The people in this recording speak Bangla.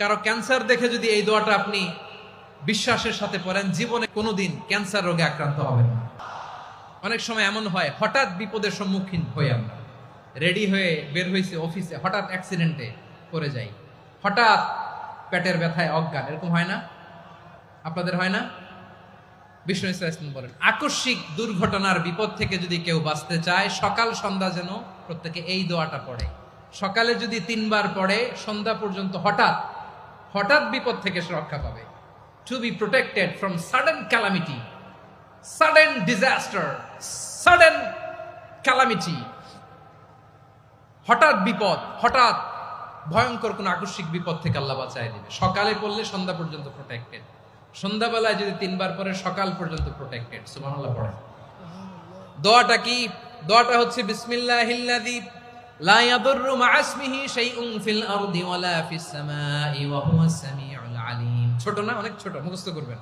কারো ক্যান্সার দেখে যদি এই দোয়াটা আপনি বিশ্বাসের সাথে পড়েন, জীবনে কোনোদিন ক্যান্সার রোগে আক্রান্ত হবেন না। অনেক সময় এমন হয়, হঠাৎ বিপদের সম্মুখীন হই আমরা, রেডি হয়ে বের হয়েছে অফিসে, হঠাৎ অ্যাক্সিডেন্টে পড়ে যাই, হঠাৎ পেটের ব্যথায় অজ্ঞান, এরকম হয় না? আপনাদের হয় না? বিষ্ণু ইসলাম বলেন, আকস্মিক দুর্ঘটনার বিপদ থেকে যদি কেউ বাঁচতে চায়, সকাল সন্ধ্যা যেন প্রত্যেকে এই দোয়াটা পড়ে। সকালে যদি 3 বার পড়ে, সন্ধ্যা পর্যন্ত হঠাৎ হঠাৎ বিপদ থেকে সে রক্ষা পাবে। To be protected from sudden calamity, sudden disaster, sudden calamity, হঠাৎ বিপদ, হঠাৎ ভয়ঙ্কর কোন আকস্মিক বিপদ থেকে আল্লাহ বাঁচায় দিবে। সকালে পড়লে সন্ধ্যা পর্যন্ত প্রোটেক্টেড, সন্ধ্যাবেলায় যদি 3 বার পরে সকাল পর্যন্ত প্রোটেক্টেড। সুবহানাল্লাহ পড়েন। দোয়াটা কি? দোয়াটা হচ্ছে বিসমিল্লাহিল্লাযী লা ইয়াদুররু মা'a ইসমিহি শাইউন ফিল আরদি ওয়ালা ফিস সামাই ওয়া হুয়াস সামিউল আলীম। ছোট না? অনেক ছোট, মুখস্থ করবেন।